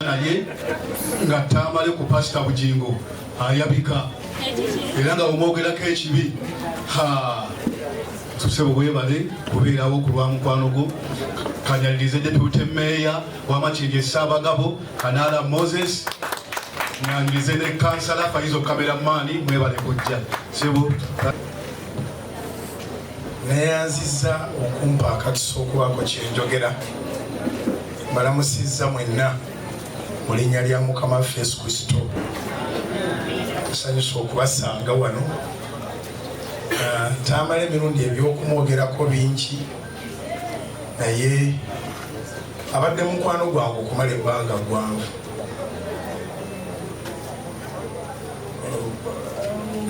naye nga Tamale ku Pastor Bugingo ayabika era nga omwogerako ekibi tusebe bwebale kubeerawo ku lwa mukwano gwo. Kanyalirize Deputy Mayor w'Amakindye Ssaabagabo Kanaala Moses, nyanyirize ne Kansala Faizo Cameraman mwebale kujja sebo. Neyanziza okumpa akatiso okubaako kyenjogera. Mbalamusizza mwenna mu linnya lya Mukama waffe Yesu Kristo. Tusanyusa okubasanga wano. Tamala emirundi ebyokumwogerako bingi, naye abadde mukwano gwange okumala ebbanga gwanvu.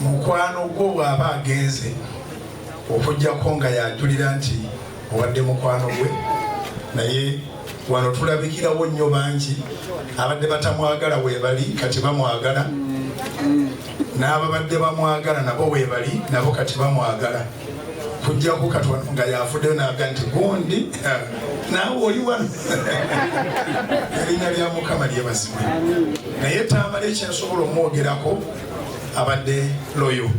Mukwano gwo bw'aba agenze okujjako nga yajulira nti obadde mukwano gwe, naye wano tulabikirawo nnyo bangi abadde batamwagala weebali kati bamwagala, n'ababadde bamwagala nabo weebali nabo kati bamwagala. Kujjako Katonda nga yafuddeyo n'aga nti gundi naawe oli wano. Erinnya lya Mukama lyebazibwe. Naye Tamale ekyensobola omwogerako abadde loyo.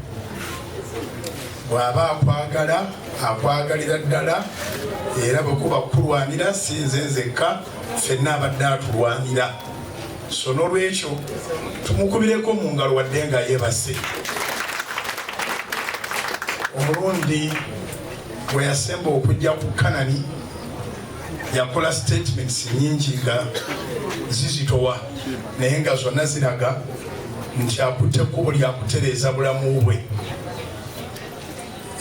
Bw'aba akwagala akwagalira ddala, era bwe kuba kulwanira si nze nzekka, ffenna abadde atulwanira. So n'olwekyo tumukubireko mu ngalo wadde nga yeebase. Omulundi bwe yasemba okujja ku Kanani yakola statements nyingi nga zizitowa, naye nga zonna ziraga nti akutte ekkubo lyakutereeza bulamu bwe.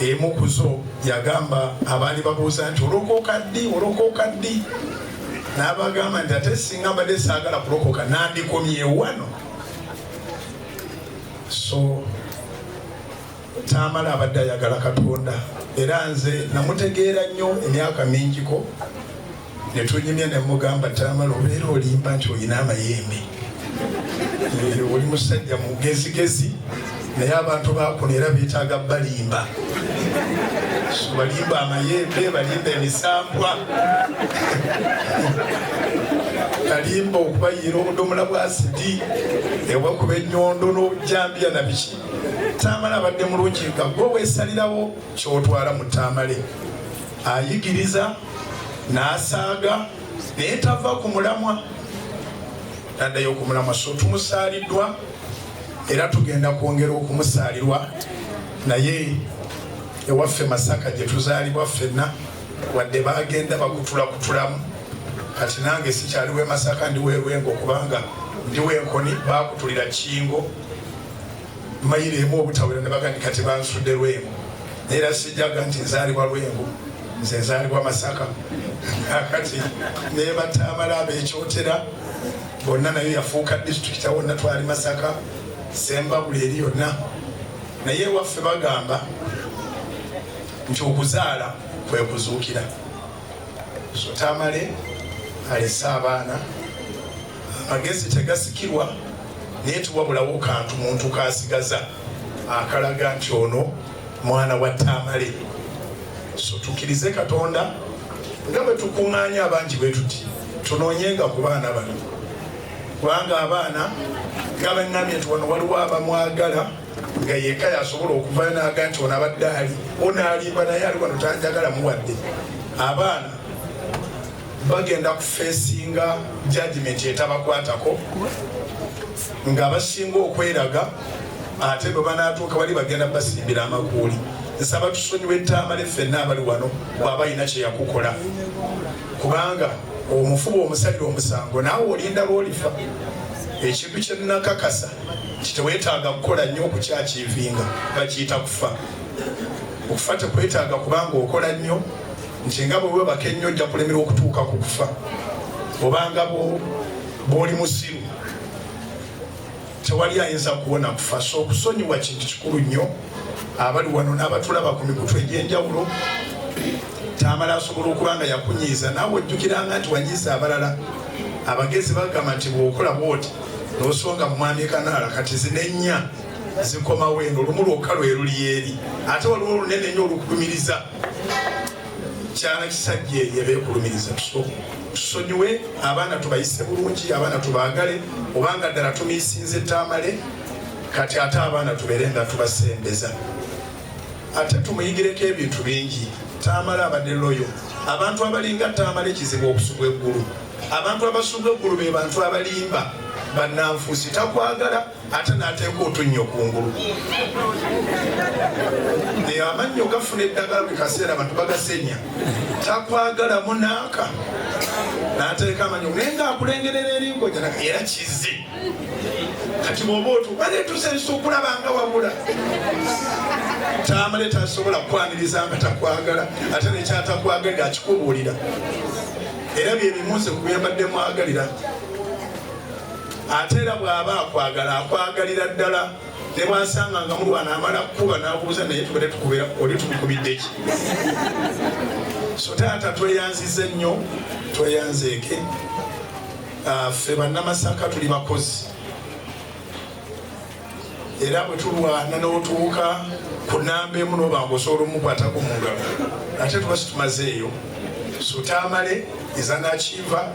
Emu ku zo yagamba abaali babuuza nti olokoka ddi? N'abagamba nti ate singa mbadde saagala kulokoka nandikomye wano. So Tamala abadde ayagala Katonda, era nze namutegeera nnyo emyaka mingiko. Ne tunyumya ne mugamba, Tamala obeera olimba nti olina amayembe, oli musajja mugezigezi, naye abantu bakuno era beetaaga balimba. Balimba amayembe, balimba emisambwa, balimba okubayiira obudomola bwa asidi, ewakuba ennyondo n'obujambya na biki. Tamale abadde mulungi nga gwe weesalirawo ky'otwala mu Tamale. Ayigiriza n'asaaga naye tava ku mulamwa, taddayo ku mulamwa. So tumusaaliddwa era tugenda kwongera okumusaalirwa, naye ewaffe Masaka gye tuzaalibwa ffenna wadde bagenda bakutulakutulamu. Kati nange sikyaliwo e Masaka, ndiwo e Lwengo kubanga ndiwo Enkoni, bakutulira Kingo mayiro emu obutawera ne bagandi kati bansudde Lwengo. Era sijjaga nti nzaalibwa Lwengo, nze nzaalibwa Masaka. Kati ne Batamala ab'ekyotera bonna nayo yafuuka disitulikiti, wonna twali Masaka, Sembabule eri yonna. Naye waffe bagamba nti okuzaala kwe kuzuukira. So Tamale alese abaana, amagezi tegasikirwa, naye tuwabulawo kantu muntu kasigaza akalaga nti ono mwana wa Tamale. So tukkirize Katonda nga bwe tukuŋŋaanya abangi bwe tuti tunoonyenga ku baana bano, kubanga abaana nga baŋŋambye nti wano waliwo abamwagala nga yekka yasobola okuvayo n'aga nti ono abadde ali onaalimba naye ali wano tanjagala muwadde. Abaana bagenda kufeesinga judgment etabakwatako, nga basinga okweraga, ate bwe banaatuuka bali bagenda basimbira amakuuli. Nsaba tusonyiwe Tamale ffenna abali wano bw'aba alina kye yakukola, kubanga omufuba omusalira omusango naawe olinda lw'olifa. Ekintu kye nnakakasa nti teweetaaga kukola nnyo okukyakiivinga, bakiyita kufa. Okufa tekwetaaga kubanga okola nnyo, nti nga bwe webaka ennyo ojja kulemerwa okutuuka ku kufa. Obanga bw'oli musiru tewali ayinza kuwona kufa. So okusonyiwa kintu kikulu nnyo. Abali wano n'abatulaba ku mikutu egy'enjawulo, Tamale asobola okuba nga yakunyiiza, naawe ojjukiranga nti wanyiiza abalala. Abagezi bagamba nti bw'okola bw'oti n'osonga mu mwami Kanaala, kati zino ennya zikomawo eno, olumu lwokka lwe luli eri, ate waliwo olunene nnyo olukulumiriza. kyana kisajja yebeekulumiriza tusonyiwe abaana tubayise bulungi abaana tubaagale obanga ddala tumiisinze Tamale kati ate abaana tubeere nga tubasembeza ate tumuyigireko ebintu bingi. Tamale abadde loyo abantu abalinga Tamale kizibu okusubwa eggulu. Abantu abasubwa eggulu be bantu abalimba bannanfuusi takwagala ate n'ateeka otunnyo kungulu. Amannyo gafuna eddagala buli kaseera abantu bagasenya takwagala munaaka n'ateeka amannyo naye ng'akulengerera eringo era kizze kati bw'oba baleetusensa okulabanga wabula. Tamale tasobola kukwaniriza nga takwagala ate nekyatakwagala akikubuulira era byebimuze ku byembadde mwagalira. Ate era bw'aba akwagala akwagalira ddala ne bwasanga nga mulwana amala kukuba n'abuuza naye tubere tukubira oli tubikubidde ki. So taata tweyanzize nnyo tweyanzeeke ffe bannamasaka tuli bakozi era bwe tulwana n'otuuka ku nnamba emu n'obanga osobola omukwatako mu ngalo ate tuba situmazeeyo. So Tamale izanakiva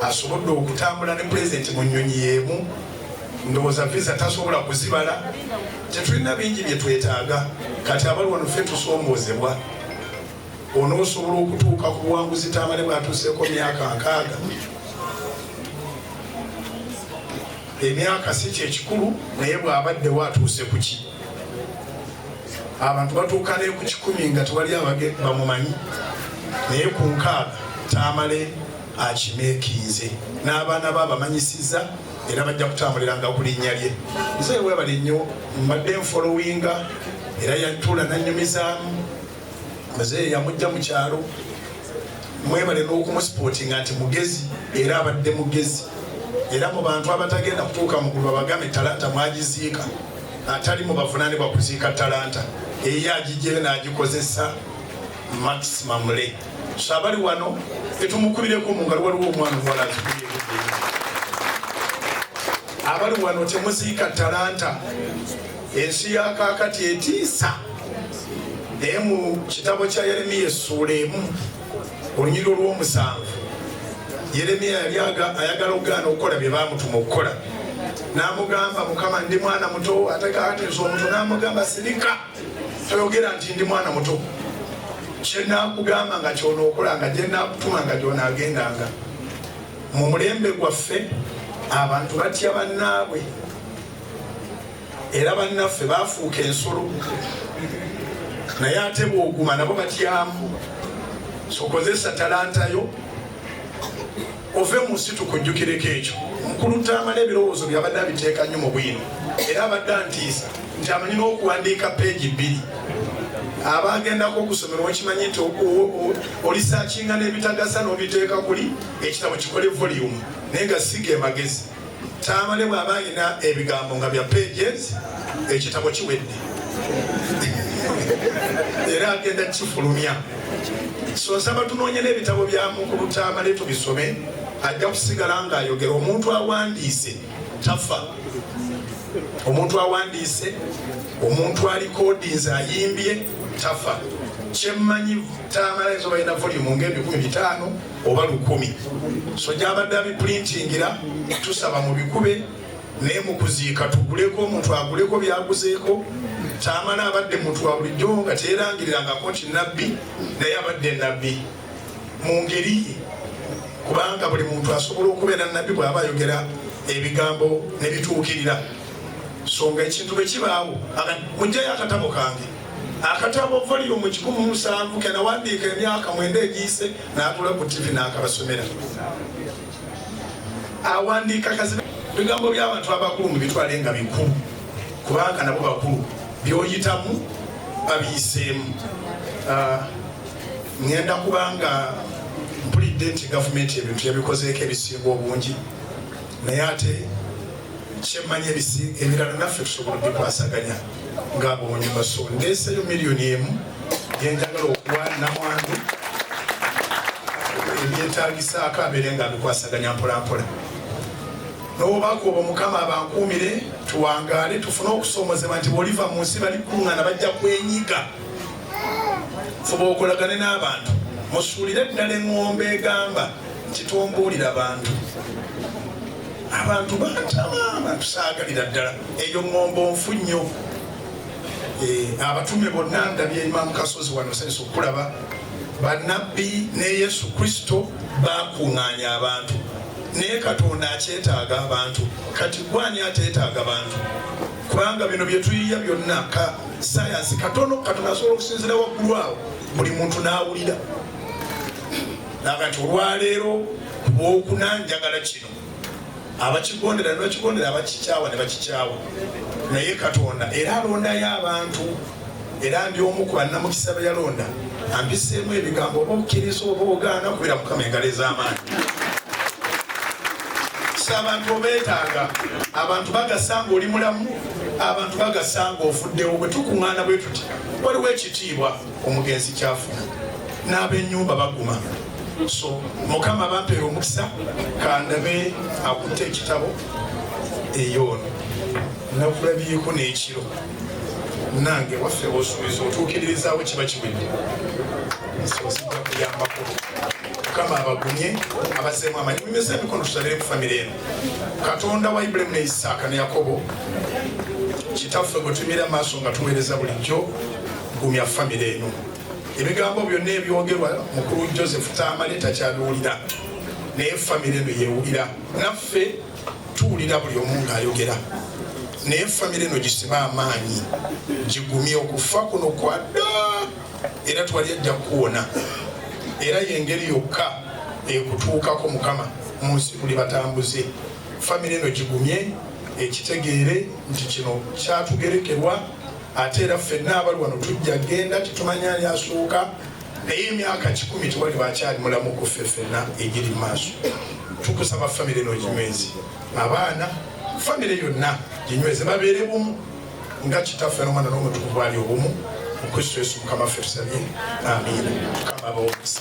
asobodde okutambula ne pulezidenti mu nnyonyi y'emu ndowooza visa tasobola kuzibala. Tetulina bingi bye twetaaga kati abali wano ffe tusoomoozebwa. Onoosobola okutuuka ku buwanguzi Tamale bw'atuuseeko myaka 6. Emyaka si kyekikulu naye bw'abaddewo atuuse ku ki. Abantu batuuka ne ku 10 nga tewali bamumanyi naye ku 6 Tamale akimeekinze n'abaana be abamanyisizza era bajja kutambuliranga ku linnya lye. Nze weebale nnyo mbadde nfolowinga era yatuula nannyumizaamu. Muzeeyi yamujja mu kyalo mwebale n'okumusipotinga nti mugezi era abadde mugezi era mu bantu abatagenda kutuuka mu gulu babagambe talanta mwagiziika atali mu bavunaanibwa kuziika talanta eyo agijjeyo n'agikozesa maximum le. So abali wano tetumukubireko mu ngalo waliwo omwana omuwala azikubye abali wano temuziika talanta. Ensi ya kaakati etiisa naye mu kitabo kya Yeremiya essuula 1 olunyiriro olw'7 Yeremiya yali ayagala okugaana okukola bye baamutuma okukola. N'amugamba Mukama ndi mwana muto ate kaakati nsi omuto n'amugamba sirika toyogera nti ndi mwana muto kye naakugamba nga kyonookola nga gye naakutuma nga gyonaagendanga. Mu mulembe gwaffe abantu batya bannaabwe era bannaffe baafuuka ensolo naye ate bw'oguma nabo batyamu. Sokozesa talanta yo ove mu nsi tukujjukireko ekyo. Mukulu Tamale ebirowoozo byabadde abiteeka nnyo mu bwino era abadde antiisa nti amanyi n'okuwandiika peegi 2. Abagendako okusomera okimanyi nti olisaakinga n'ebitagasa n'obiteeka kuli ekitabo kikole volume naye nga siga emagezi. Tamale bw'aba alina ebigambo nga bya pages ekitabo kiwedde era agenda kifulumya. So nsaba tunoonye n'ebitabo bya Mukulu Tamale tubisome ajja kusigala ng'ayogera. Omuntu awandiise tafa. Omuntu awandiise omuntu alikodinze ayimbye tafa. Kyemmanyi Tamale zo balina volume nga 15 oba 10. So gy'abadde abiprintingira tusaba mu bikube naye mu kuziika tuguleko omuntu aguleko byaguzeeko. Tamale abadde muntu wa bulijjo nga teerangirirangako nti nabbi naye abadde nabbi mu ngeri kubanga buli muntu asobola okubeera nabbi bw'aba ayogera ebigambo ne bituukirira. So nga ekintu bwe kibaawo mujjayo akatabo kange akatabo volume 17 kenawandiika emyaka 9 egiyise n'atula ku TV n'akabasomera. Awandiika kazi bigambo by'abantu abakulu mu bitwale nga bikulu kubanga nabo bakulu byoyitamu babiyiseemu. Ngenda kubanga mpulidde nti gavumenti ebintu yabikozeeko ebisinga obungi naye ate kyemmanyi ebirala naffe tusobola bikwasaganya ng'abonyuma. So ndeeseyo $1 million gyenjagala okuwa namwandu ebyetaagisaako abeere nga bikwasaganya mpolampola. N'obaako obwo Mukama abankuumire tuwangaale tufune okusoomozebwa nti bw'oliva mu nsi bali kuŋŋaana bajja kwenyiga. Fuba okolagane n'abantu musuulire ddala eŋŋombe egamba nti tombuulira abantu bantama abantu saagalira ddala eyo ŋŋombe onfu nnyo. Abatume bonna ndabye Imam Kasozi wano senso okulaba bannabbi ne Yesu Kristo bakuŋŋaanya abantu naye Katonda akyetaaga abantu. Kati gwani ateetaaga bantu? Kubanga bino bye tuyiya byonna ka sayansi katono Katonda asobola okusinzira waggulu awo buli muntu n'awulira. Nakati olwaleero kubwokuna njagala kino abakigondera ne bakigondera, abakikyawa ne bakikyawa, naye Katonda era alondayo abantu. Era ndi omu ku bannamukisa be yalonda ampiseemu ebigambo oba okkiriza oba ogaana kubira Mukama engalo ez'amaanyi. Abantu beetaaga, abantu bagasanga oli mulamu, abantu bagasanga ofuddewo. Bwe tukuŋŋaana bwe tuti waliwo ekitiibwa omugenzi kyafuna n'ab'ennyumba baguma. So Mukama bampeera omukisa kandabe akutte ekitabo eyoono nakulabyeko n'ekiro nange waffe osuubiza otuukiririzaawo kiba kiwedde nsozijja kuyambako. Mukama abagumye abazeemu amanyi. Mumeze emikono tusalire ku famire eno. Katonda wa Ibulayimu ne Isaaka ne Yakobo kitaffe gwe tumira maaso nga tuweereza bulijjo, gumya famire eno. Ebigambo byonna ebyogerwa mukulu Joseph Tamale takyabiwulira naye famire eno yeewulira. Naffe tuwulira buli omu ng'ayogera naye famire eno gisibe amaanyi, gigumye okufa kuno kwadda era twali ajja kuwona. Era yengeri yokka ekutuukako Mukama mu nsi tuli batambuze. Famire eno gigumye ekitegeere nti kino kyatugerekerwa. Ate era ffenna abali wano tujja genda tetumanya ani asooka naye emyaka 10 tewali bakyali mulamu ku ffe ffenna egiri mu maaso. Tukusaba famire eno ginyweze, abaana famire yonna ginyweze, babeere bumu nga kitaffe n'omwana n'omutukuvu ali obumu mu Kristo Yesu Mukama ffe tusabye. Amiina. Mukama abawe omukisa.